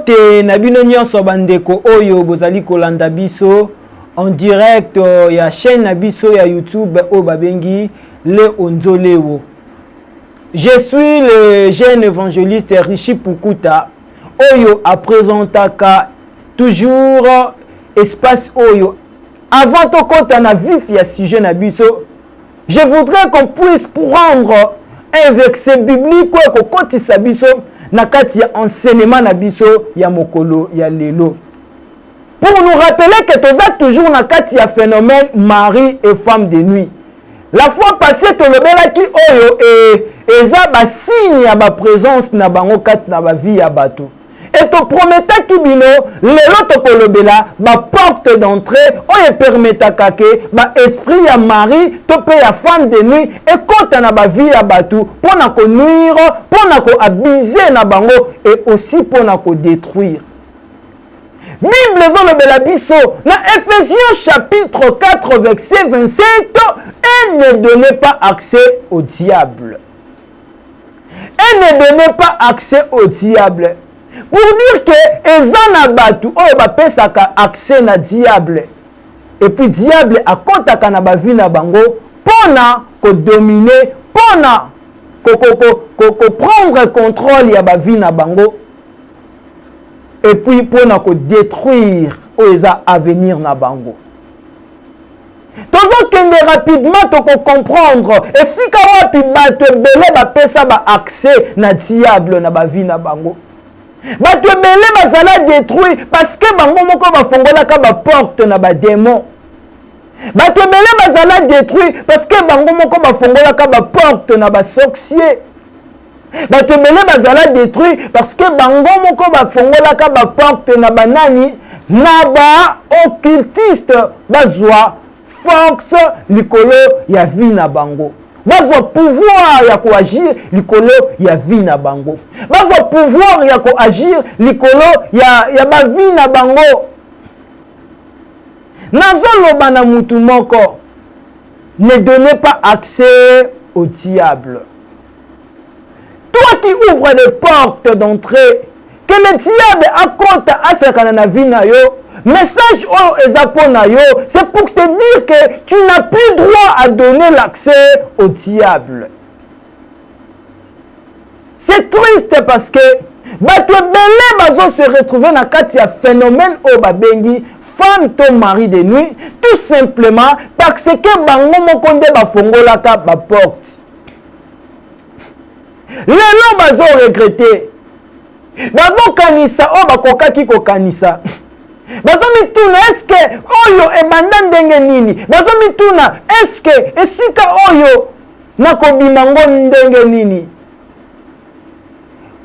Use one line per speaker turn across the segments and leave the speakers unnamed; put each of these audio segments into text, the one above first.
Mbote na bino nyonso bandeko oyo bozali kolanda biso en direct ya chaîne na biso ya YouTube o babengi Le Onzolewo. Je suis le jeune évangéliste Rishi Pukuta oyo a présentaka toujours espace oyo. Avant de compter na vif ya sujet na biso, je voudrais qu'on puisse prendre un verset biblique ko kotisa biso na kati ya enseignement na biso ya mokolo ya lelo. Pour nous rappeler que toza toujours na kati ya phénomène mari et femme de nuit. La fois passée to lobelaki oyo eza ba signe ya ba présence na bango kati na ba vie ya bato. Et to prometaki bino lelo to kolobela ba porte d'entrée oyo permetaka ke ba esprit ya mari to pe ya femme de nuit et kota na ba vie ya bato pona ko nuire, pona ko abuser na bango et aussi pona ko détruire. Bible ezolobela biso na Ephésiens chapitre 4 verset 27 et ne donnez pas accès au diable. Et ne donnez pas accès au diable. Pour dire que ezana batu oyo bapesaka accès na diable. Et puis diable akotaka na bavi na bango pona ko dominer, pona ko prendre contrôle ya bavi na bango. Et puis pona ko détruire oyo eza avenir na bango. Tozo kende rapidement to comprendre et si ka wapi bato ebele bapesa ba accès na diable na bavi na bango. Bato ebele bazala détruit parce que bango moko bafongolaka ba porte na ba démon. Bato ebele bazala détruit parce que bango moko bafongolaka ba porte na ba sorcier. Bato ebele bazala détruit parce que bango moko bafongolaka ba porte na ba nani na ba occultiste bazwa force likolo ya vie na bango. Bazwa pouvoir ya ko agir likolo ya vie na bango. Bazwa pouvoir ya ko agir likolo ya ba vie na bango. Nazoloba na mutu moko, ne donnez pas accès au diable. Toi qui ouvres les portes d'entrée, que le diable accorde à ce qu'on a vu na yo, message oh ezapona yo, c'est pour te dire que tu n'as plus droit à donner l'accès au diable. C'est triste parce que bato belé bazo se retrouver na kati ya phénomène o babengi femme to mari de nuit, tout simplement parce que bango mokonde bafongolaka ba porte. Lelo bazo regretter. Bazo kanisa o bakokaki ko kanisa. Bazo mituna eske oyo ebanda ndenge nini? Bazo mituna eske esika oyo nakobima ngo ndenge nini?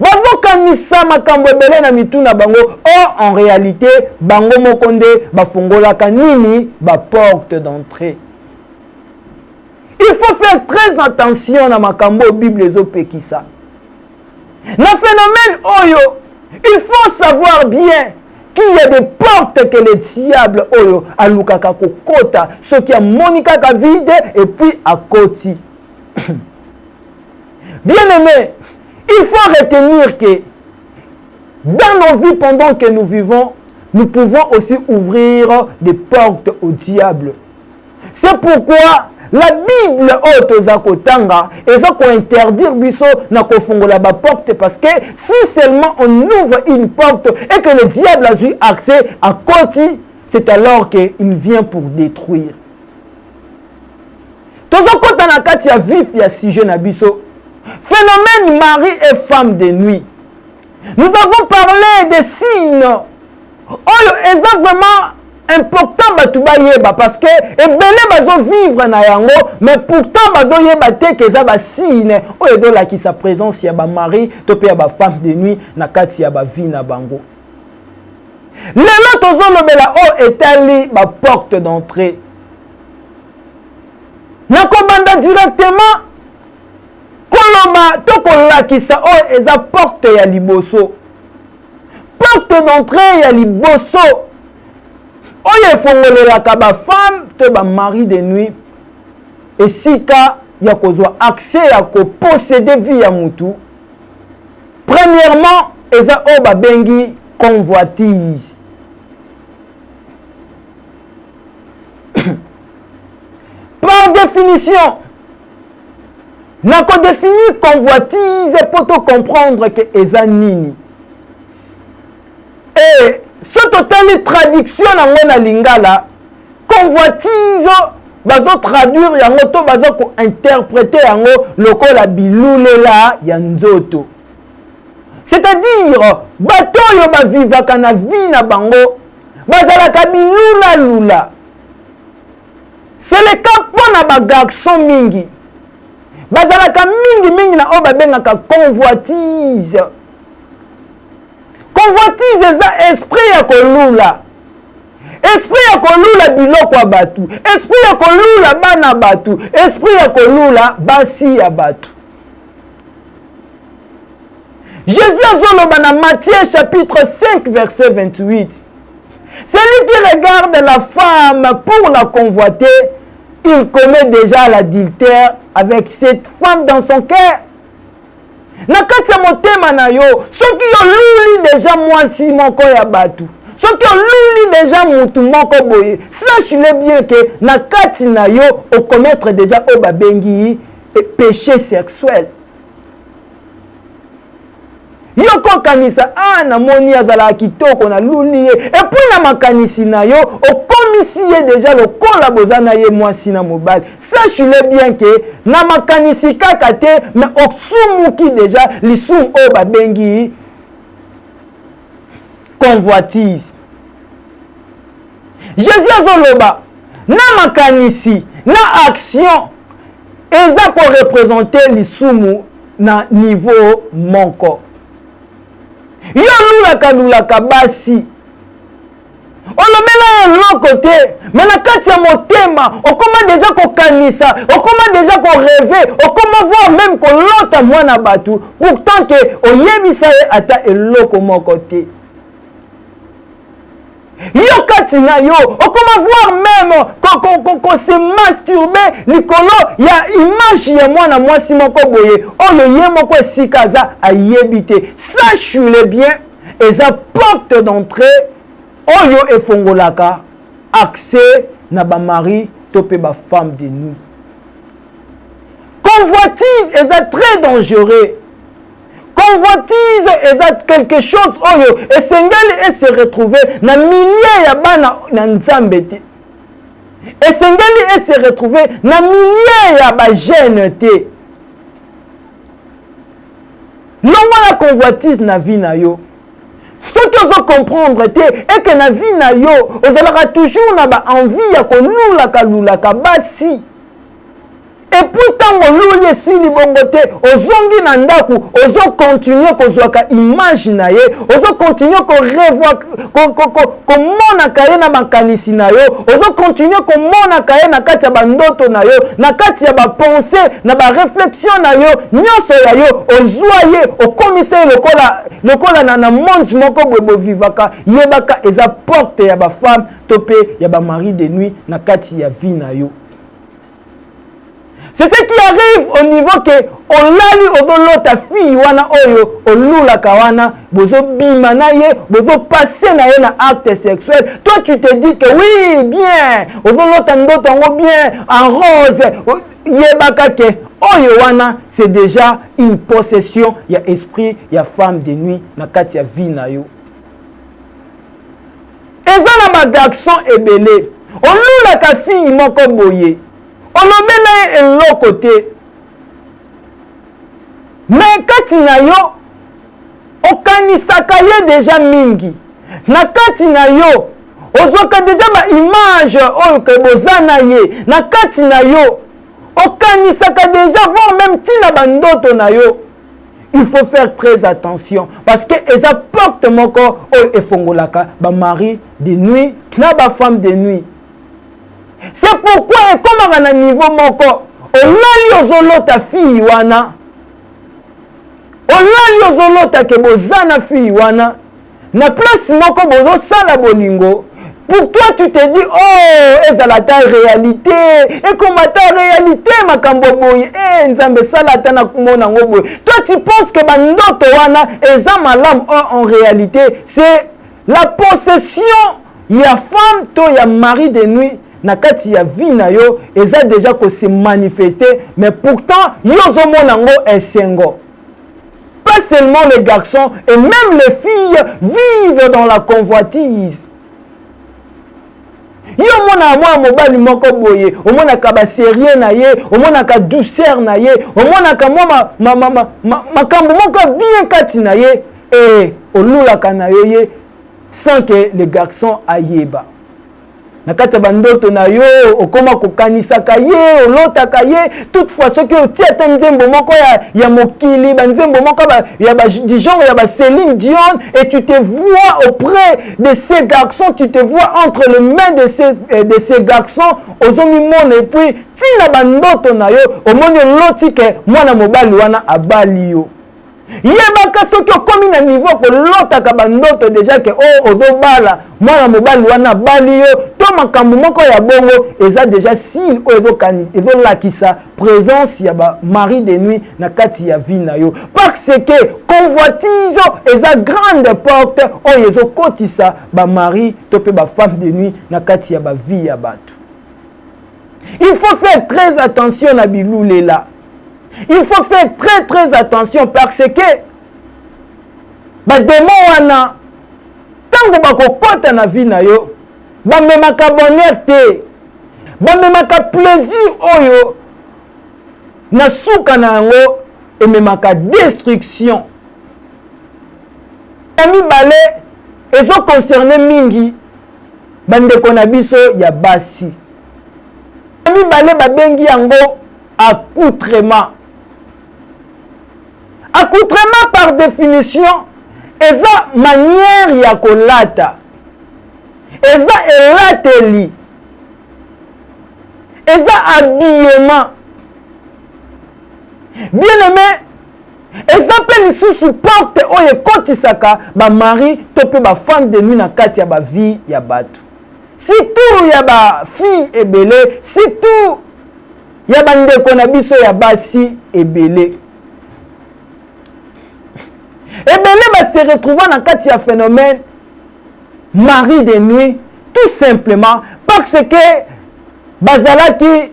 Bazo kanisa makambo ebele na mituna bango o en réalité bango mokonde bafongolaka nini ba porte d'entrée. Il faut faire très attention na makambo Bible ezopekisa. Na phénomène oyo, il faut savoir bien qu'il y a des portes que le diable oyo alukaka kokota, ce qui a monika ka vide et puis à koti. Bien aimé, il faut retenir que dans nos vies pendant que nous vivons, nous pouvons aussi ouvrir des portes au diable. C'est pourquoi la Bible otoza kotanga eza ko interdire biso na kofongola ba porte parce que si seulement on ouvre une porte et que le diable a eu accès à côté, c'est alors qu'il vient pour détruire. Toza kota na kati ya vif ya sujet na biso. Phénomène mari et femme de nuit. Nous avons parlé des signes. Oyo eza vraiment important batu ba yeba parce que ebele bazo vivre na yango mais pourtant bazo yeba te que za ba signe o ezo la ki sa présence ya ba mari to pe ya ba femme de nuit na kati ya ba vie na bango. Lelo tozo lobela o etali ba porte d'entrée. Na kobanda directement koloba to kolakisa o eza porte ya liboso. Porte d'entrée ya liboso. Oye fongolelaka ba femme to ba mari de nuit et sika ya kozwa accès ya ko posséder vie ya mutu. Premièrement, eza o ba bengi convoitise. Par définition, n'a qu'on définit convoitise pour te comprendre que eza nini. Et ce total traduction na lingala, convoitise bazo traduire yango to bazo ko interpréter yango lokola bilulela ya nzoto. C'est-à-dire bato yo ba vivaka na vie na bango bazalaka bilula lula. C'est le cas pour na ba garçon mingi. Bazalaka mingi na o ba bengaka convoitise. Convoitise eza esprit ya kolula. Esprit ya kolula biloko ya batu. Esprit ya kolula bana batu. Esprit ya kolula basi ya batu. Jésus azoloba na Matthieu chapitre 5 verset 28. Celui qui regarde la femme pour la convoiter, il commet déjà l'adultère avec cette femme dans son cœur. Nakati ya motema na yo, soki yo luli déjà mwasi moko ya batu. Soki yo luli déjà mutu moko boye, sache-le bien que nakati na yo o commettre déjà o babengi péché sexuel. Yo ko kanisa na moni azala kitoko na luli et puis na makanisi na yo o komisi déjà le kola bozana ye mwasi na mobali. Sache-le bien que na makanisi kaka te mais oksumuki déjà lisum o babengi convoitise. Jésus azoloba na makanisi na action eza ko représenter lisumu na niveau moko. Yo lulaka basi olobela eloko te mais na kati ya motema okoma déjà kokanisa okoma déjà korêver okoma voir même kolota mwana batu pourtant que oyebisa ye ata eloko moko te. Yo kati na yo okoma voir même ko se masturber likolo ya image ya mwana mwasi moko boye oyo ye moko esika za ayebite. Sache-le bien, eza porte d'entrée oyo efongolaka accès na ba mari to pe ba femme de nuit. Convoitise eza très dangereux. Convoitise est quelque chose oyo esengeli se retrouver na milieu ya bana na nzambe te. Esengeli se retrouver na milieu ya ba jeune te. Longo la convoitise na vie na yo. Ce que vous comprendre te et que na vie na yo, ozalaka toujours na ba envie ya kolulaka basi. Et pourtant, on loue si li bongote, ozongi na ndaku, ozo continuer kozwaka image na ye, ozo continuer ko revoir, ko mona kaye na makanisi na yo, ozo continuer ko mona kaye na kati ya bandoto na yo, na kati ya ba pensée, na ba réflexion na yo, nyonso ya yo, ozwa ye, okomise lokola na monde moko bobo vivaka, yebaka eza porte ya ba femme, topé ya ba mari de nuit, na kati ya vie na yo. C'est ce qui arrive au niveau que on lali ozolo ta fille wana oyo olula kawana bozo bima na ye bozo passer na ye na acte sexuel. Toi tu te dis que oui bien ozolo ta ndoto ngo bien en rose yebaka ke oyo wana c'est déjà une possession ya esprit ya femme de nuit na kati ya vie na yo. Eza na ba garçon ebele olula ka fille moko boye. Olobela eloko te. Mais kati na yo okanisaka ye déjà mingi. Na kati na yo ozoka déjà ba image oyo ke bozana ye. Na kati na yo okanisaka déjà voir même tina bandoto na yo. Il faut faire très attention parce que eza porte moko oyo efongolaka ba mari de nuit na ba femme de nuit. C'est pourquoi comme à un niveau moko olali ozolota fille wana olali ozolota ke bozana fille wana na place moko bozo sala bolingo Pour toi, tu te dis, oh, ezala ta réalité. Et comme ta réalité, ma kamboboye, nzambe salata na kumona ngoboye. Toi, tu penses que bandoto wana, eza malam, en réalité, c'est la possession. Il y a femme, toi, il y a mari de nuit. Nakati ya vie na yo, eza déjà que se manifester. Mais pourtant, yozo monango esengo. Pas seulement les garçons, et même les filles vivent dans la convoitise. Yo mona mwa mobali moko boye, omona ka ba sérieux na ye, omona ka douceur na ye, omona ka mwa makambo moko bien kati na ye, et olula ka na ye sans que les garçons ayeba. Nakata bandoto na yo okoma kokanisa ka ye olota ye toutefois ce que otieta nzembo moko ya mokili banzembo moko ya du genre ya ba Céline Dion et tu te vois auprès de ces garçons, tu te vois entre les mains de ces garçons ozomi mona et puis tina bandoto na yo omoni loti ke mwana mobali wana abali yo. Yebaka soki okomi na niveau kolotaka bandoto déjà que ozobala mwana mobali wana bali yo to makambo moko ya bongo eza déjà signe ezolakisa présence ya ba mari de nuit na kati ya vie na yo parce que convoitise eza grande porte oyo ezokotisa ba mari to pe ba femme de nuit na kati ya ba vie ya bato. Il faut faire très attention na bilulela. Il faut faire très attention parce que ba démon wana tango bakokota na vie na yo ba memaka bonheur te ba memaka plaisir oyo na suka na yango ememaka destruction. Ami balé ezo concerner mingi bandeko na biso ya basi. Ami balé babengi yango accoutrement. Accoutrement par définition, eza manière ya kolata. Eza elateli. Eza habillement. Bien aimé, eza pe lisusu porte oyo ekotisaka ba mari to pe ba femme de nuit na kati ya ba vie ya bato. Surtout ya ba fille ebele, surtout ya bandeko na biso ya basi ebele. Ebele va se retrouver dans kati ya phénomène mari de nuit tout simplement parce que bazalaki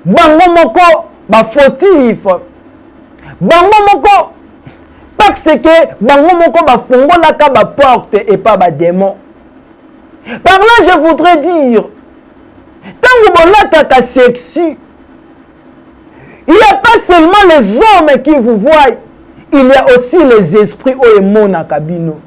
bango moko ba fautif, bango moko parce que bango moko ba fongolaka ba porte et pas ba démon. Par là je voudrais dire tango bolataka sexy, il n'y a pas seulement les hommes qui vous voient, il y a aussi les esprits au mona kabino.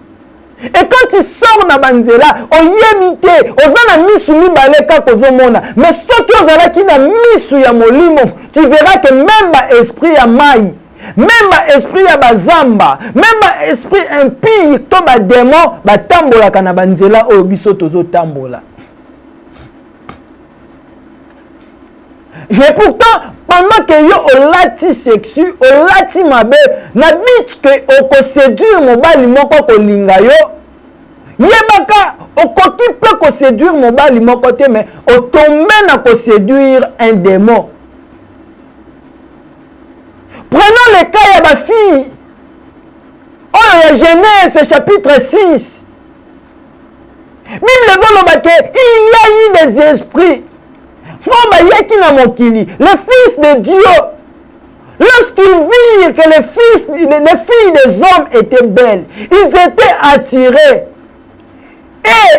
Et quand tu sors na banzela, on yebite, oza na misu mibale kako mona, mais soki ozala ki na misu ya molimo, tu verras que même ba esprit ya mai, même ba esprit ya bazamba, même ba esprit impie, to ba démon, ba tambola kana banzela o biso tozo tambola. Et pourtant, pendant que yo olati sexu, olati mabe, na bit que oko séduire mobali moko ko linga yo, yebaka okoki pe ko séduire mobali moko te, mais otombe na ko séduire un démon. Prenons le cas ya ba fille. Oh, ya Genèse chapitre 6. Bible veut que il y a eu des esprits. Le fils de Dieu, lorsqu'ils virent que les filles des hommes étaient belles, ils étaient attirés et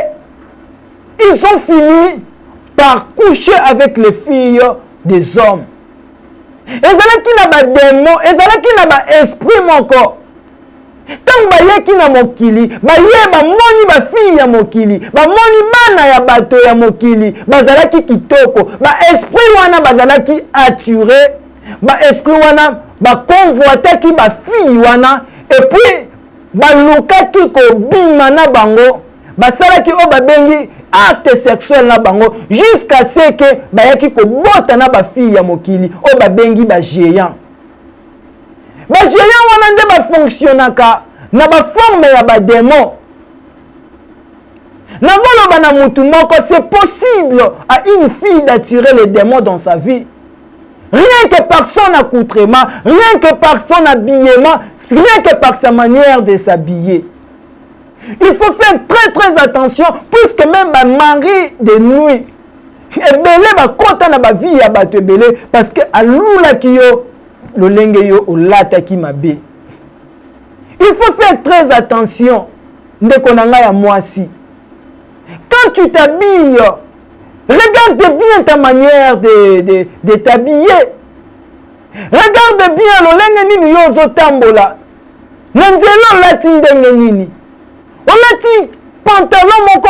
ils ont fini par coucher avec les filles des hommes. Et ça qui n'a pas démon, et ça qui n'a pas esprit encore. Tant bayeki na mokili, baye ba moni ba fille ya mokili, ba moni bana ya bato ya mokili, bazalaki kitoko, ba esprit wana bazalaki attiré, ba esprit wana ba convoitaki ba fille wana, et puis ba lukaki ko bima na bango, ba salaki o ba bengi acte sexuel na bango, jusqu'à ce que bayaki ko bota na ba fille ya mokili, o ba bengi ba géant. Ba géant wana nde ba fonctionnaka na ba forme ya ba démon. Navoloba na mutu moko, c'est possible à une fille d'attirer les démons dans sa vie. Rien que par son accoutrement, rien que par son habillement, rien que par sa manière de s'habiller. Il faut faire très très attention, puisque même ma mari de nuit, ebele ba kota na ba vie ya bato ebele, parce que alula ki yo, lolenge yo olata ki mabe. Il faut faire très attention, ndeko na ngai ya mwasi. Quand tu t'habilles, regarde bien ta manière de t'habiller. Regarde bien lolenge nini yo ozotambola. Nanzelo lati ndenge nini. Olati pantalon moko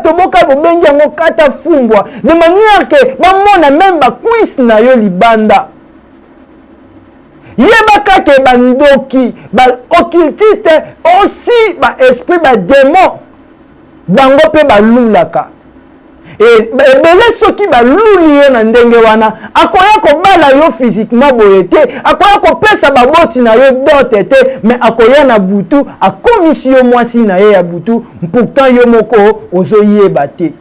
toboka bobengi yango kata fumbwa. De manière que bamona même ba cuisse na yo libanda. Yebaka ke bandoki, ba occultiste aussi ba esprit ba démon. Bango pe ba lulaka. Et ebele soki ba luli yo na ndenge wana, akoya ko bala yo physiquement boyete, akoya ko pesa ba boti na yo dote te, mais akoya na butu, akomisi yo mwasi na ye ya butu, pourtant yo moko ozo yeba te.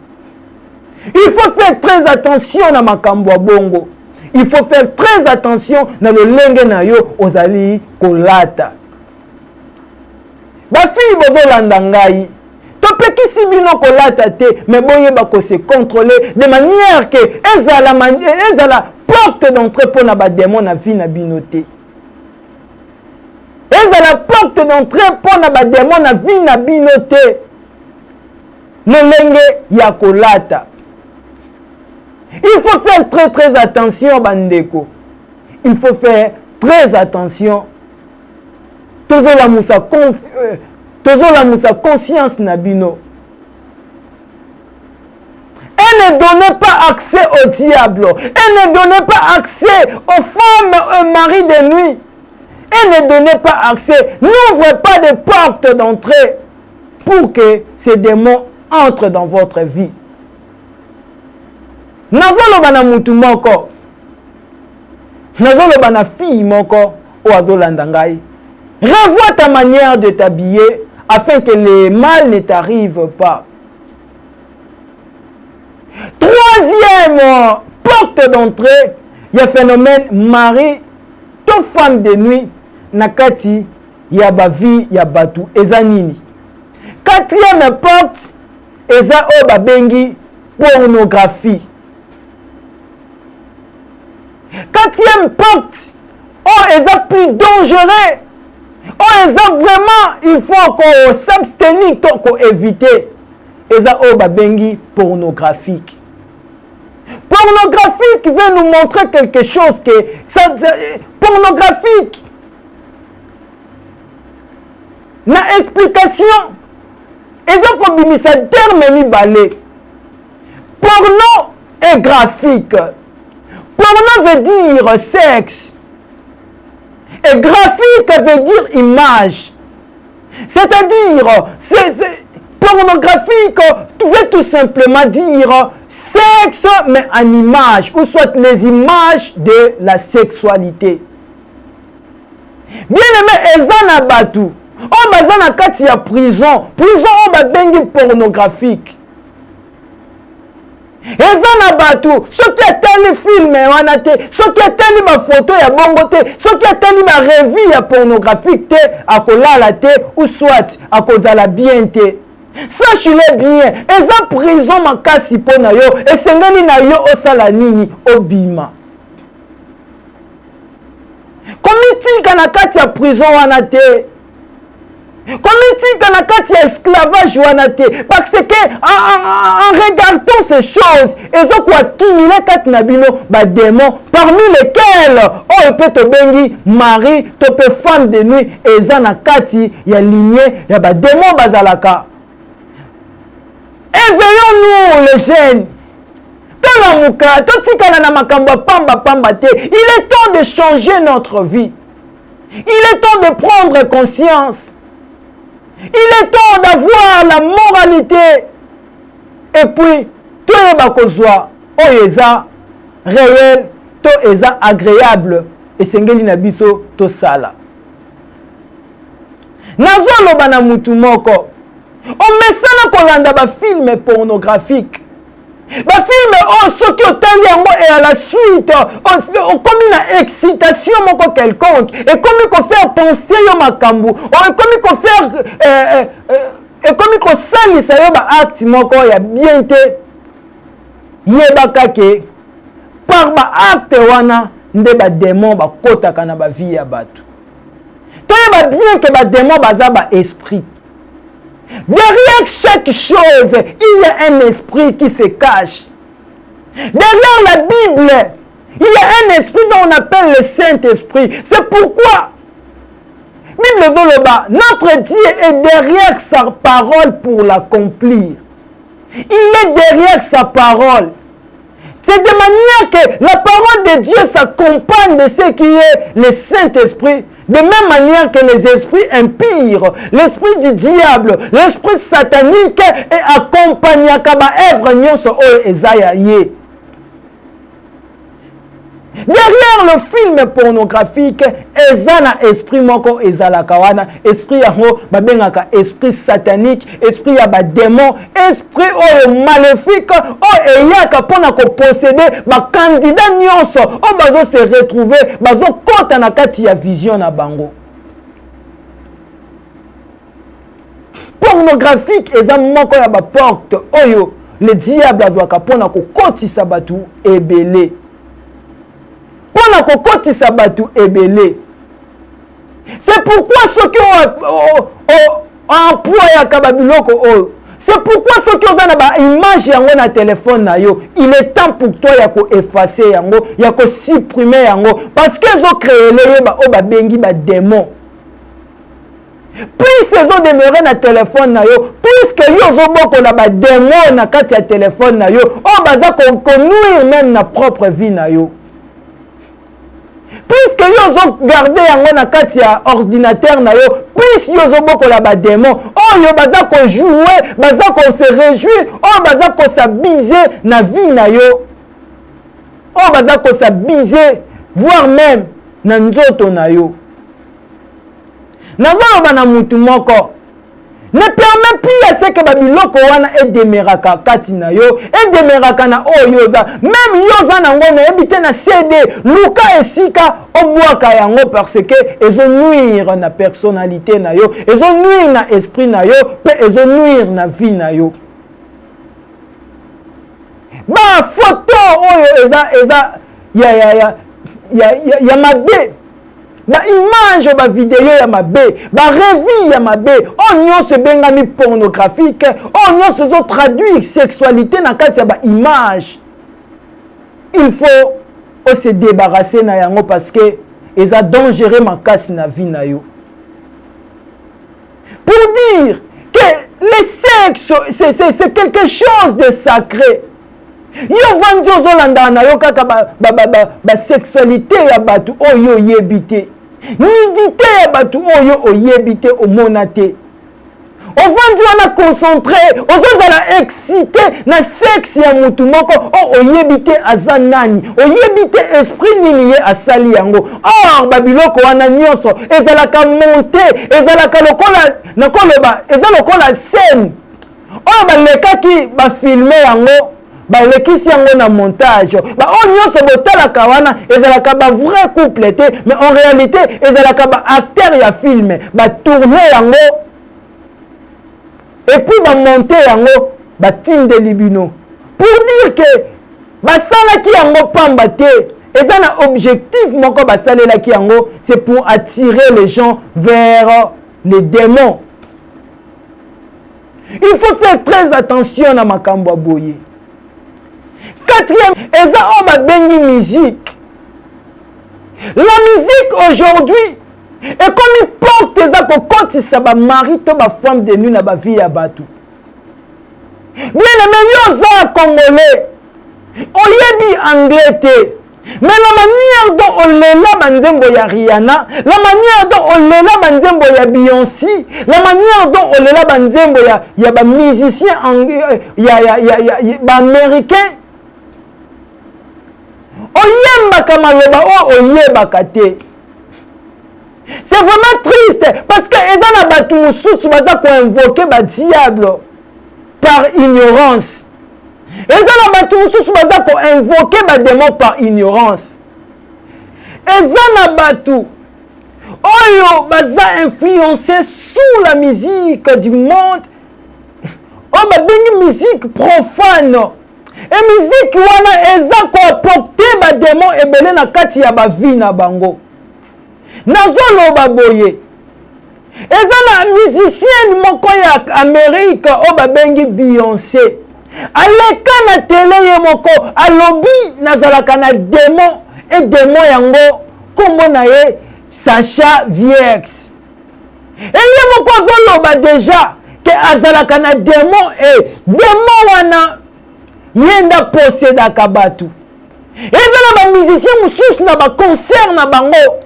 Il faut faire très attention na makambo bongo. Il faut faire très attention na le lenge na yo ozali kolata. Ba fille bozo landa ngai. Topekisi bino kolata te, mais boye bako se contrôler de manière que ezala porte d'entrée pour na ba démon na vie na bino te. Ezala porte d'entrée pour na ba démon na vie na bino te. Lolenge ya kolata. Il faut faire très très attention bandeko. Il faut faire très attention. Toujours la moussa conscience nabino. Et ne donnez pas accès au diable. Et ne donnez pas accès aux femmes, aux maris de nuit. Et ne donnez pas accès. N'ouvrez pas de portes d'entrée pour que ces démons entrent dans votre vie. Nazoloba na mutu moko. Nazoloba na fille moko ou azolanda ngai. Revois ta manière de t'habiller afin que les mal ne t'arrivent pas. Troisième porte d'entrée, il y a phénomène mari, to femme de nuit, nakati, ya bavi, ya batu, eza nini. Quatrième porte, eza o babengi pornographie. Quatrième porte, oh, eza plus dangereux. Oh, eza vraiment, il faut qu'on s'abstenir, qu'on éviter. Eza o babengi pornographique. Pornographique veut nous montrer quelque chose que pornographique. Na explication. Eza ko bimisa terme mi balé. Porno et graphique. Porno veut dire sexe. Et graphique veut dire image. C'est-à-dire, pornographique veut tout simplement dire sexe, mais en image, ou soit les images de la sexualité. Bien aimé, ezana batu. On bazana kati ya prison. Prison, on ba bengi pornographique. Ezana batu, soki atali film wana te, soki atali ba photo ya bongo te, soki atali ba revue ya pornographique te, akolala te, ou soit akozala bien te. Sache-le bien, eza prison makasi po na yo, esengeli na yo osala nini obima. Komitika na kati ya prison wana te. Komitika na kati ya esclavage wana te, parce que en regardant ces choses, ezo ko accumuler kati na bino ba démons parmi lesquels on peut te bengi mari, to pe femme de nuit, eza na kati ya lignée ya ba démons bazalaka. Éveillons-nous les jeunes. Tolamuka, totikala na makambo pamba te. Il est temps de changer notre vie. Il est temps de prendre conscience. Il est temps d'avoir la moralité. Et puis, tout est bakozwa, oyeza réel, to eza agréable. Et sengeli na biso to sala. Nazoloba na mutu moko. omesana kolanda bafilme pornographique. Bafilme soki otali yango et à la suite okomi na excitation moko quelconque, ekomi kofaire penser yo makambo, ekomi kofaire ekomi kosalisa yo baacte moko ya bien te. Yebaka ke par baacte wana nde badémon bakotaka na bavie ya bato. Toyeba bien ke badémon baza baesprit. Derrière chaque chose, il y a un esprit qui se cache. Derrière la Bible, il y a un esprit dont on appelle le Saint-Esprit. C'est pourquoi, Bible veut le bas, notre Dieu est derrière sa parole pour l'accomplir. Il est derrière sa parole. C'est de manière que la parole de Dieu s'accompagne de ce qui est le Saint-Esprit. De même manière que les esprits impurs, l'esprit du diable, l'esprit satanique est accompagné à œuvre nyonso oyo ezaya ye. Derrière le film pornographique, ezana esprit moko ezalaka wana, esprit yango babengaka esprit satanique, esprit ya ba démon, esprit oyo maléfique, oyo eyaka pona ko posséder ba candidat nyonso, o bazo se retrouver, bazo kota na kati ya vision na bango. Pornographique eza moko ya ba porte oyo le diable azwaka pona ko kotisa batu ebele. Pona kokotisa batu ebele. C'est pourquoi ceux qui ont employé babiloko oyo, c'est pourquoi ceux qui ont na image yango na téléphone na yo, il est temps pour toi ya ko effacer yango, ya ko supprimer yango, parce qu'ils ont créé les ba bengi ba démon. Plus ils ont demeuré na téléphone na yo, plus que yo zo boko na ba démon na kati ya téléphone na yo, o baza ko nuire même na propre vie na yo. Puisque yo zo garder yango na kati ya ordinateur na yo, plus yo zo bokola ba démon, oh yo baza ko jouer, baza ko se réjouir, oh baza ko s'abuser na vie na yo, oh baza ko s'abuser, voire même na nzoto na yo. Na va na mutu moko ne permet plus à ce que babiloko wana edemeraka kati na yo, edemeraka na oyoza, même yoza nango na ebite na CD, luka esika obwaka yango parce que ezo nuire na personnalité na yo, ezo nuire na esprit na yo, pe ezo nuire na vie na yo. Ba photo oyo ya mabe, ba image ba vidéo ya mabe, ba revue ya mabe, on se bengami pornographique, on se traduire sexualité na kati ya ba image. Il faut se débarrasser na yango parce que eza dangereux makasi na vie na yo. Pour dire que le sexe c'est quelque chose de sacré. Yo vandi ozolanda na yo kaka ba sexualité ya batu oyo yebite. Nudité ya batu oyo oyebite omonate. Ovandi wana concentré, ozozala excité na sexe ya mutu moko oyebite aza nani, oyebite esprit nini ye asali yango. Or babiloko wana nyonso ezalaka monté, ezalaka lokola nakoloba, ezala lokola scène. Oyo balekaki ba filmer yango, balekisi yango na montage, ba onyoso botalaka wana ezalaka ba vrai couple te, mais en réalité ezalaka ba acteur ya film, ba tourner yango et puis ba monter yango, ba tinde libino pour dire que basalaki yango pamba te, eza na objectif moko basalelaki yango, c'est pour attirer les gens vers les démons. Il faut faire très attention na makambo boye. Quatrième, eza o ba bengi musique. La musique aujourd'hui est comme une porte eza ko kotisa ba mari to ba femme de nuit na ba vie ya batu. Bien aimé yo za congolais, oyebi anglais te. Mais la manière dont on lela banzembo ya Rihanna, la manière dont on lela banzembo ya Beyoncé, la manière dont on lela banzembo ya ba musicien ba américain, oyembaka maloba o oyebaka te. C'est vraiment triste parce que eza na batu mususu baza ko invoquer ba diable par ignorance. Eza na batu mususu baza ko invoquer ba démon par ignorance. Eza na batu oyo baza influencé sous la musique du monde. Oh ba bengi musique profane. Et musique wana eza ko apporter ba démon ebele na kati ya ba vie na bango. Nazoloba boye eza na musicienne moko ya Amérique o babengi Beyoncé aleka na tele ye moko alobi nazalaka na démon et démon yango kombo na ye Sacha Viex et ye moko azoloba déjà ke azalaka na démon et démon wana yenda possédaka batu eza na ba musicien mususu na ba concert na bango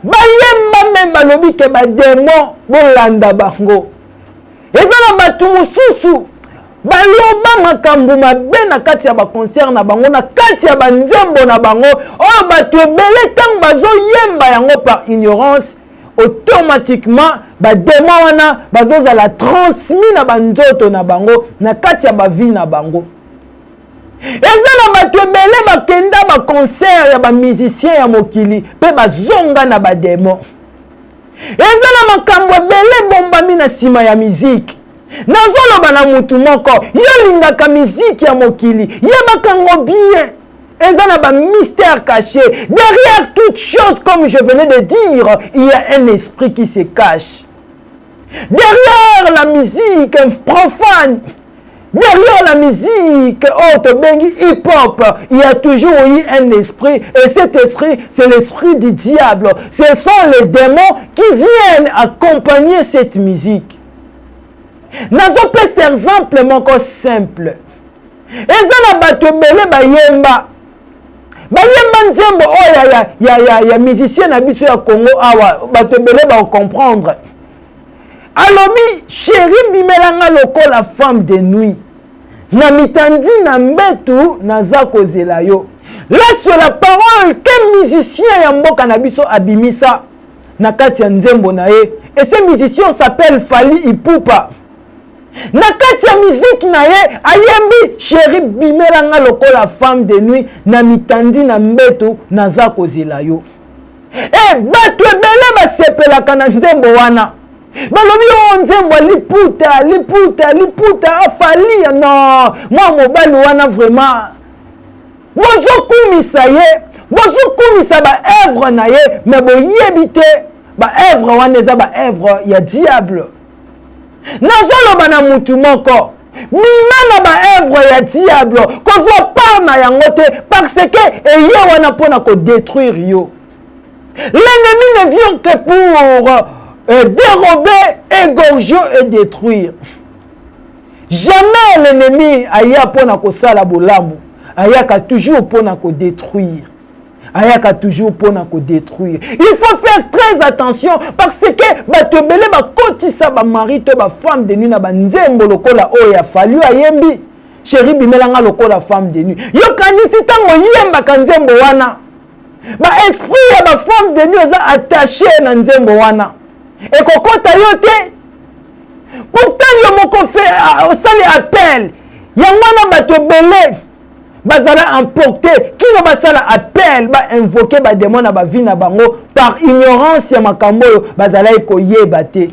bayemba même balobi ke ba démon bolanda bango eza na batu mususu baloba makambo mabe na kati ya ba concert na bango na kati ya banzembo na bango oyo batu ebele ntango bazoyemba yango par ignorance automatiquement ba démon wana bazozala transmis na banzoto na bango na kati ya ba vie na bango. Eza na bato ebele bakenda ba concert ya ba musicien ya mokili pe bazonga na ba démon. Eza na makambo ebele bombami na sima ya musique. Nazoloba na mutu moko yo lingaka musique ya mokili yebaka ngo bien. Eza na ba mystère caché. Derrière toute chose, comme je venais de dire, il y a un esprit qui se cache. Derrière la musique profane, derrière la musique haute bengi hip-hop, il y a toujours eu un esprit. Et cet esprit, c'est l'esprit du diable. Ce sont les démons qui viennent accompagner cette musique. Nazo pese exemple moko simple. Eza na bato ebele bayemba. Bayemba nzembo oyo ya musicien na biso ya Congo awa bato ebele ba comprendre. Alobi chéri bimelanga lokola femme de nuit. Na mitandi na mbetu naza kozela yo. Là sur la parole que musicien ya mboka na biso abimisa na kati ya nzembo na ye. Et ce musicien s'appelle Fally Ipupa. Na kati ya musique na ye ayembi chéri bimelanga lokola femme de nuit na mitandi na mbetu naza kozela yo. Eh bato ebele basepelaka na nzembo wana. Balobi o nzembo liputa afali non moi mobali wana vraiment bozokumisa ye bozokumisa ba œuvre na ye mais boyebi te ba œuvre wana eza ba œuvre ya diable. Nazoloba na mutu moko mima na ba œuvre ya diable kozwa part na yango te parce que eye wana mpona kodétruire yo. L'ennemi ne vient que pour dérober, égorger et détruire. Jamais l'ennemi aya pona ko sala bolamu, ayaka toujours pona ko détruire. Ayaka toujours pona ko détruire. Il faut faire très attention parce que bato belé ba kotisa ba mari to ba femme de nuit na ba nzembo lokola oya Fally ayembi. Chéri bimelanga lokola femme de nuit. Yo kanisi tango yemba kanzembo wana. Ba esprit ya ba femme de nuit za attaché na nzembo wana. Et kokota yo te pourtant yo moko fait au sali appel yangwana bato belé bazala emporter qui no basala appel ba invoquer ba démon na ba vie na bango par ignorance ya makambo yo bazala koyeba te.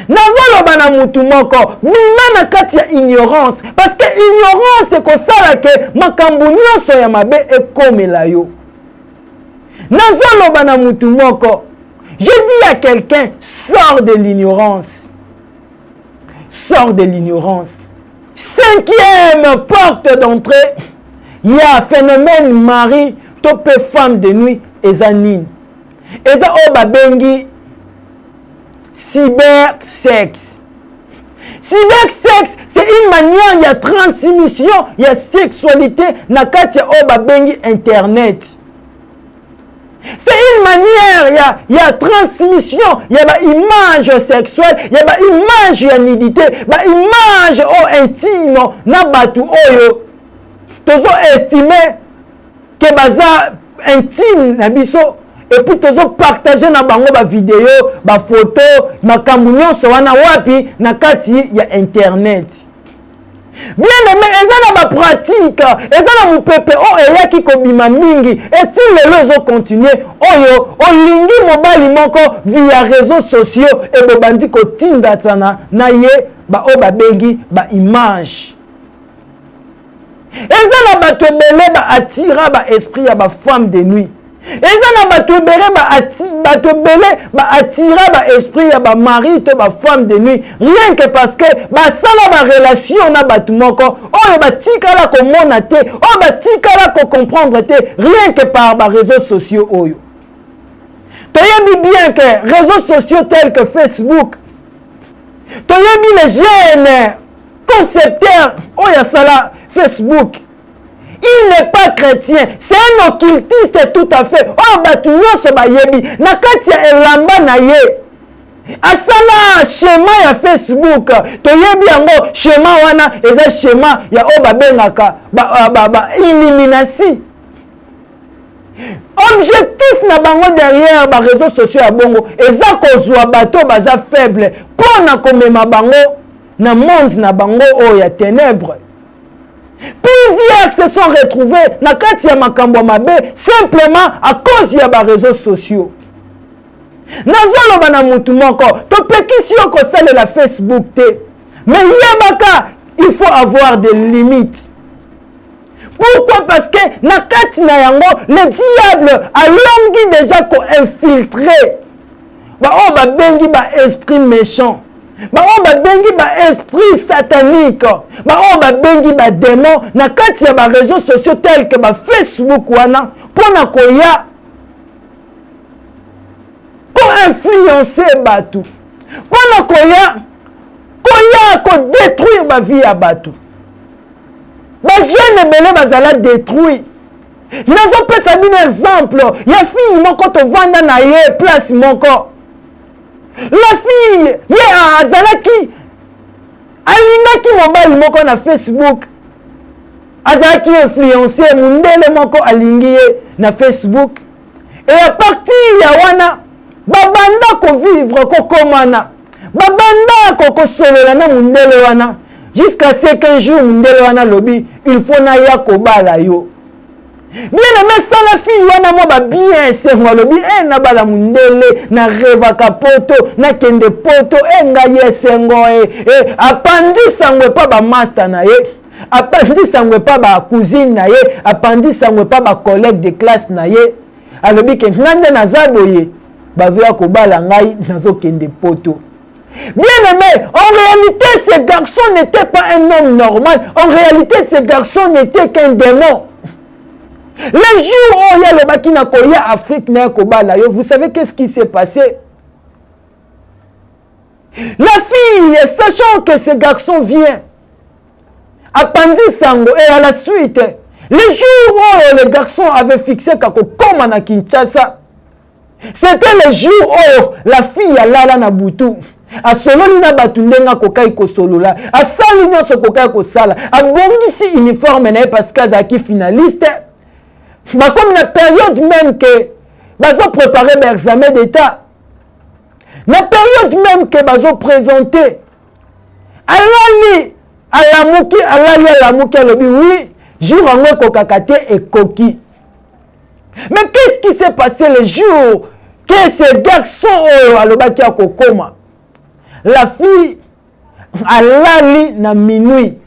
Nazoloba na mutu moko mima na kati ya ignorance parce que ignorance kosala ke makambo nyonso ya mabe ekomela yo. Nazoloba na mutu moko je dis à quelqu'un, sors de l'ignorance. Sors de l'ignorance. Cinquième porte d'entrée, il y a un phénomène mari, topé femme de nuit, et zanine. Et ça, oh, babengi, cybersexe. Cybersexe, c'est une manière, il y a transmission, il y a sexualité, nakatia, oh, babengi, internet. C'est une manière, il y a transmission, il y a une image sexuelle, il y a une image de nudité, une image intime, na batu oyo. Tozo estimer que baza intime na biso et puis tozo partager na bango ba vidéo ba photo makambo nyonso wana wapi na kati ya internet. Bien aimé, eza na ba pratique, eza na mupepe o eyaki kobima mingi et il les ont continué oyo olingi mobali moko via réseaux sociaux et bobandi kotinda tsana na ye ba o ba bengi ba image. Eza na bato ebele ba attira ba esprit ya ba femme de nuit. Eza na bato ebele ba attira ba esprit ya ba mari to ba femme de nuit, rien que parce que ba sala ba relation na bato moko oyo ba tikala ko mona te, oyo ba tikala ko comprendre te, rien que par ba réseaux sociaux oyo. Toyebi bien que réseaux sociaux tels que Facebook, toyebi les jeunes concepteurs oyo sala Facebook, il n'est pas chrétien, c'est un occultiste tout à fait. Oh, batu nyonso bayebi na kati ya elamba na ye asala schéma ya Facebook, toyebi yango schéma wana eza schéma ya o babengaka ba illumination. Objectif na bango derrière ba réseaux sociaux ya bongo eza kozwa bato baza faible pona komema bango na monde na bango o ya ténèbres. Plusieurs se sont retrouvés na kati ya makambo mabe simplement à cause ya ba réseaux sociaux. Nazoloba na mutu moko topekisi yo kosalela Facebook te, mais yebaka il faut avoir des limites. Pourquoi? Parce que na kati na yango le diable alongi déjà ko infiltrer ba o ba bengi ba esprit méchant, ba o ba bengi ba esprit satanique, ba o ba bengi ba démon na kati ya ba réseaux sociaux tels que ba Facebook wana pona koya ko influencer batu, pona koya ko détruire ba vie ya batu. Ba jeune ebele bazala détruit. Nazo pesa bino exemple ya fille moko to vanda na ye place moko. La fille ye azalaki alingaki mobile moko na Facebook, azalaki influencer mundele moko alingi ye na Facebook, et à partir ya wana babanda ko vivre ko komana, babanda ko solola na mundele wana jusqu'à ce qu'un jour mundele wana lobi il faut na ya kobala yo. Bien aimé, ça la fille wana mo ba bien sengo lobi na bala mundele na reva kapoto na kende poto nga ye sengo apandi sangwe pa ba master na ye, apandi sangwe pa ba cousine na ye, apandi sangwe pa ba collègue de classe na ye, alobi ke ngande na zaboye bazoya kobala ngai nazo kende poto. Bien aimé, en réalité ce garçon n'était pas un homme normal, en réalité ce garçon n'était qu'un démon. Le jour où il y a le bakina koya Afrique na kobala yo, vous savez qu'est-ce qui s'est passé? La fille, sachant que ce garçon vient à Pandi Sango, et à la suite, le jour où le garçon avait fixé kako koma na Kinshasa, c'était le jour où la fille a lala na butu. A sololi na batu ndenga kokai ko solola, a sali nyonso kokai ko sala, a bongisi uniforme na parce qu'azaki finaliste. Bah comme la période même que bazo préparer l'examen d'état, la période même que bazo présenter, alali alamuki alobi oui, jour en kokakate et koki. Mais qu'est-ce qui s'est passé le jour que ce garçon alobaki a kokoma? La fille alali na minuit.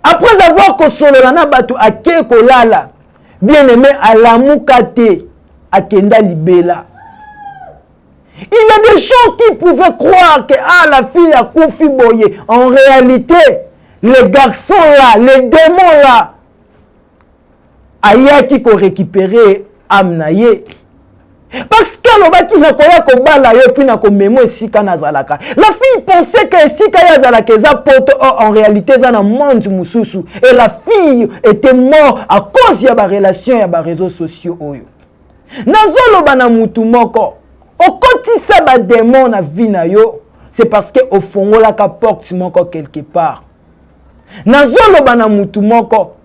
Après avoir kosolola na batu ake kolala, bien aimé alamukate akenda libela. Il y a des gens qui pouvaient croire que la fille a koufi boye. En réalité, les garçons là, les démons là, aya qui ko récupérer amnaye. Parce que l'obaki na koya ko bala yo puis na ko memo esika na zalaka. La fille pensait que esika ya zalaka za poto, en réalité za na monde mususu, et la fille était morte à cause ya ba relation ya ba réseaux sociaux oyo. Nazolo bana mutu moko okotisa ba démon na vie na yo, c'est parce que au fond la ka porte moko quelque part. Nazolo bana mutu moko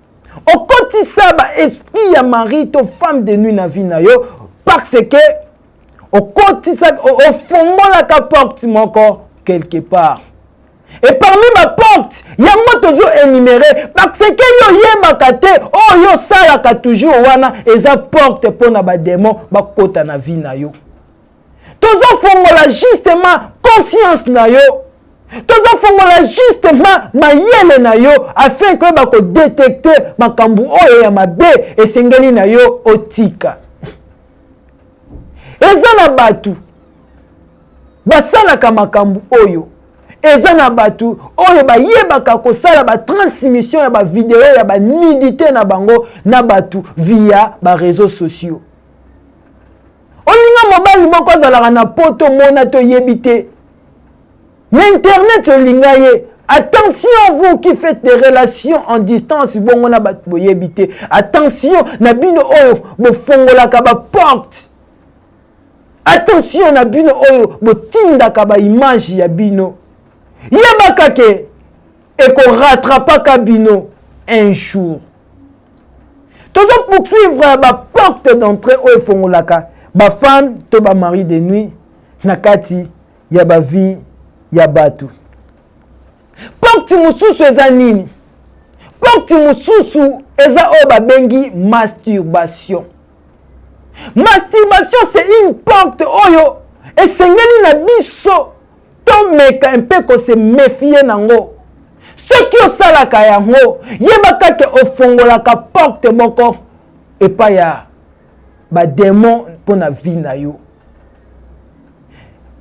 okotisa ba esprit ya mari to femme de nuit na vie na yo, parce que au fongola ka porte moko quelque part. Et parmi ma porte, il y a moi toujours énuméré parce que yo yebaka te yo salaka toujours wana eza porte pour na ba démon ba kota na vie na yo. Toujours fongola justement conscience na yo. Toujours fongola justement mayele na yo afin que ba ko détecter makambu oyo ya mabe esengeli na yo otika. Eza na batu basalaka makambu oyo. Eza na batu oyo bayebaka kosala ba transmission ya ba vidéo ya ba nudité na bango na batu via ba réseaux sociaux. Olinga mobali moko azalaka na poto mona to yebite. L'internet olinga ye. Attention vous qui faites des relations en distance bongo na batu boyebite. Attention na bino oyo bo fongolaka ba porte. Attention na bino oyo bo tindaka ba image ya bino. Yebaka ke eko rattrapaka bino un jour. Toujours poursuivre ba porte d'entrée oyo fongolaka ba femme to ba mari de nuit nakati ya ba vie ya batu. Porte mususu eza nini? Porte mususu eza oyo babengi masturbation. Masturbation c'est une porte oyo esengeli na biso tomeka un peu ko se méfier nango. Ce qui osalaka yango yebaka ke ofongolaka porte moko epa ya ba démon pour na vie na yo.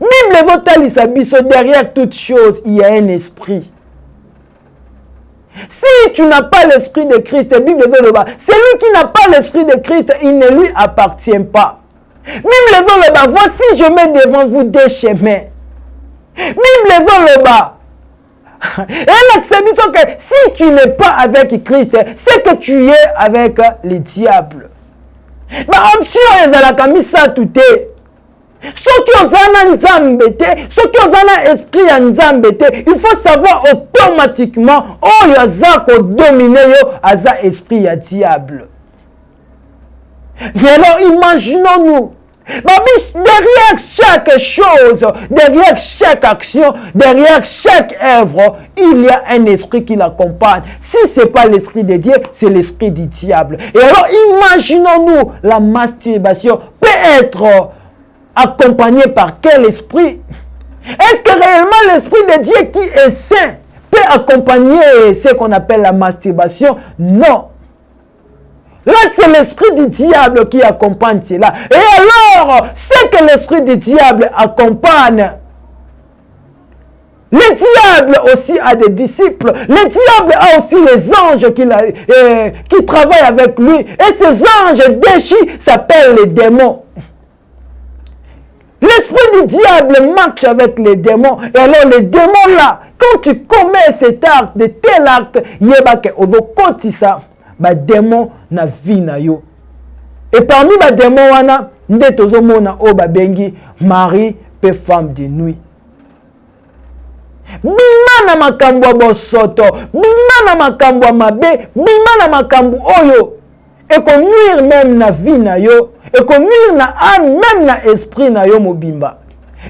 Bible votalisa biso derrière toute chose il y a un esprit. Si tu n'as pas l'esprit de Christ, la Bible veut le bas. Celui qui n'a pas l'esprit de Christ, il ne lui appartient pas. Bible veut le bas. Voici, je mets devant vous deux chemins. Bible veut le bas. Et que si tu n'es pas avec Christ, c'est que tu es avec les diables. Ma option est à la camisa tout est. Ceux qui ont un nzambe, ceux qui ont un esprit en nzambe, il faut savoir automatiquement oh yaza ko dominer yo aza esprit ya diable. Et alors imaginons-nous derrière chaque chose, derrière chaque action, derrière chaque œuvre, il y a un esprit qui l'accompagne. Si ce n'est pas l'esprit de Dieu, c'est l'esprit du diable. Et alors imaginons-nous la masturbation peut être accompagné par quel esprit? Est-ce que réellement l'esprit de Dieu qui est saint peut accompagner ce qu'on appelle la masturbation? Non. Là, c'est l'esprit du diable qui accompagne cela. Et alors, c'est que l'esprit du diable accompagne. Le diable aussi a des disciples. Le diable a aussi les anges qui travaillent avec lui. Et ces anges déchus s'appellent les démons. L'esprit du diable marche avec les démons. Et alors les démons là, quand tu commets cet acte, de tel acte, yebake ozokotisa ba démon na vie na yo. Et parmi ba démon wana, nde tozomona o babengi mari pe femme de nuit. Bima na makambo ya bosoto, bima na makambo ya mabe, bima na makambo oyo et qu'on nuire même na vie na yo, et qu'on nuire na âme, même na esprit na yo mobimba.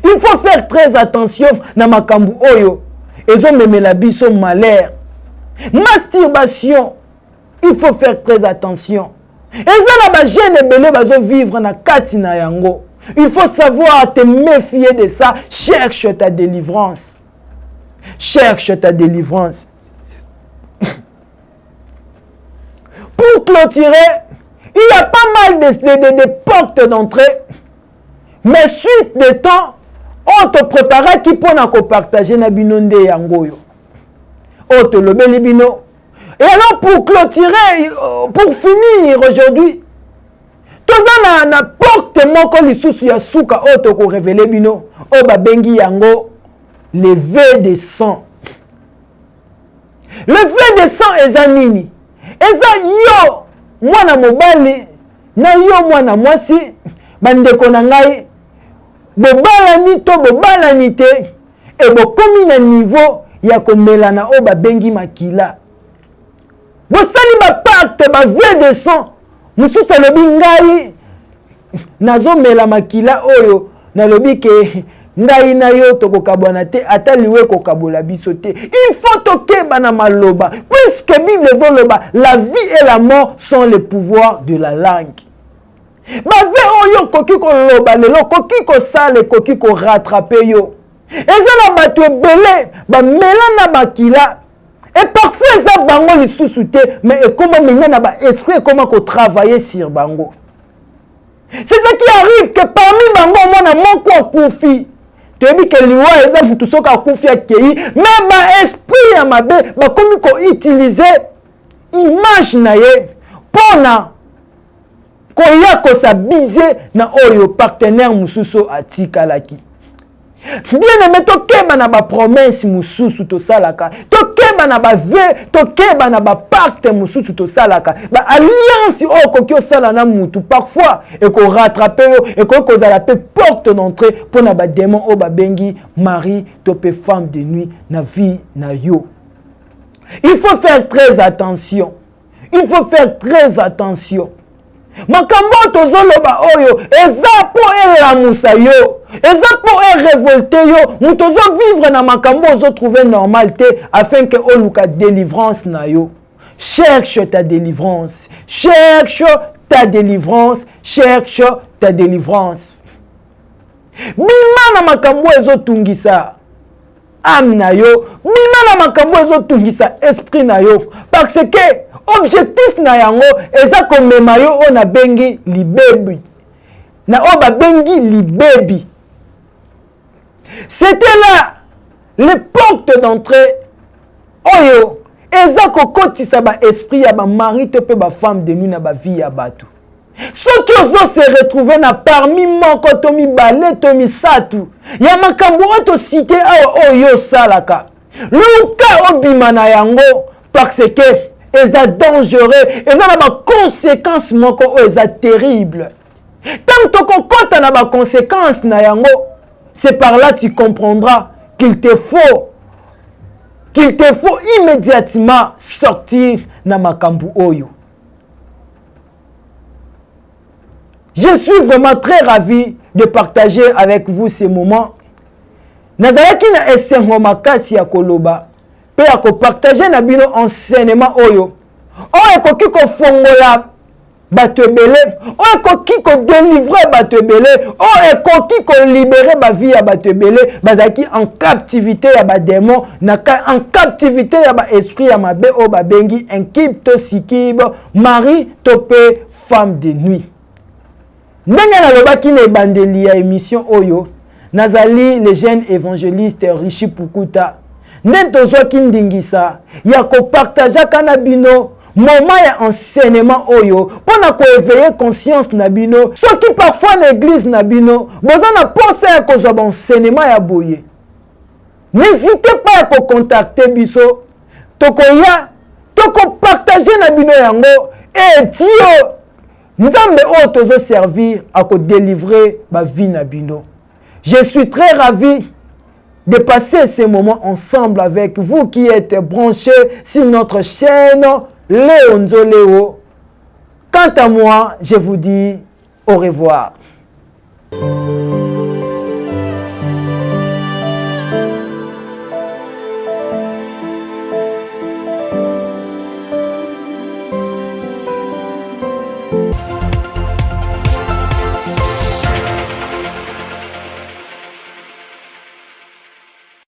Il faut faire très attention na makambu oyo. Ezo memela biso malheur. Masturbation. Il faut faire très attention. Eza na ba jeune belé bazo vivre na kati na yango. Il faut savoir te méfier de ça. Cherche ta délivrance. Cherche ta délivrance. Pour clôturer, il y a pas mal de portes d'entrée. Mais suite de temps, on te prépare qui pour nous partager na binonde yangoyo. On te le bino. Et alors pour clôturer, pour finir aujourd'hui, tout ça na porte moko lisusu ya suka o to ko révéler bino o ba bengi yango levé de sang. Levé de sang eza nini? Eza yo mwana mobali na yo mwana mwasi bandeko na ngai bobalani to bobalani te e bokomi na niveau ya komelana o babengi makila. Bosali ba pacte ba vie de sang mususu alobi ngai nazomela makila oyo nalobi ke ngai na yo tokokabwana te ata liwe kokabola biso te. Il faut tokeba na maloba puisque Bible ezoloba la vie et la mort sont les pouvoirs de la langue. Bave oyo koki koloba lelo koki kosala koki ko rattraper yo. Eza na bato ebele ba mela na bakila et parfois eza bango lisusu te mais ekoma menya na ba esprit ekoma ko travailler sur bango. C'est ce qui arrive que parmi bango mona moko akufi. Tebi ke liwa eza mutu soka akufi akei mais ba esprit ya mabe ba komi ko utiliser image na ye pona koya kosabize na oyo partenaire mususu atikalaki. Bien aimé, tokeba na ba promesse mususu to salaka, tokeba na ba vœu, tokeba na ba pacte mususu to salaka, ba alliance o koki osala na mutu parfois et ko rattraper et ko kozala pe porte d'entrée pour na ba démon o ba bengi mari to pe femme de nuit na vie na yo. Il faut faire très attention. Il faut faire très attention. Makambo tozoloba oyo eza po elamusa yo eza po révolter yo mutozo vivre na makambo ozo trouver normal te afin que oluka délivrance na yo. Cherche ta délivrance, cherche ta délivrance, cherche ta délivrance. Bima na makambo ezo tungisa âme na yo, bima na makambo ezo tungisa esprit na yo parce que objectif na yango eza komema yo o na bengi libebi na o ba bengi libebi. C'était là les portes d'entrée oyo eza kokotisa ba esprit ya ba mari to pe ba femme de nuit na ba vie ya bato. Ceux qui osent se retrouver na parmi moko to mibale to misatu ya makambo oto cité oyo salaka luka obima na yango parce que eza dangereux, eza na ba conséquences moko o eza terrible. Tant que kokota na ba conséquences na yango, c'est par là tu comprendras qu'il te faut immédiatement sortir na makambu oyo. Je suis vraiment très ravi de partager avec vous ces moments. Nazalaki na esengo makasi ya koloba. Pe ya ko partager na bino enseignement oyo. Oyo koki ko fongola bato ebele, oyo koki ko délivrer bato ebele, oyo koki ko libérer ba vie ya bato ebele, bazaki en captivité ya ba démon, en captivité ya ba esprit ya mabe o ba bengi enkib to sikib, mari to pe femme de nuit. Ndenge na lobaki na ebandeli ya émission oyo, nazali le jeune évangéliste Rishi Pukuta. Nde tozwaki ndingisa ya kopartager kana bino moment ya enseignement oyo pona ko éveiller conscience na bino soki parfois na église na bino boza na posa ya kozwa ba enseignement ya boye. N'hésitez pas à ko contacter biso tokoya toko partager na bino yango et Dieu nzambe oyo tozo servir à ko délivrer ba vie na bino. Je suis très ravi de passer ces moments ensemble avec vous qui êtes branchés sur notre chaîne Léonzo Léo. Quant à moi, je vous dis au revoir.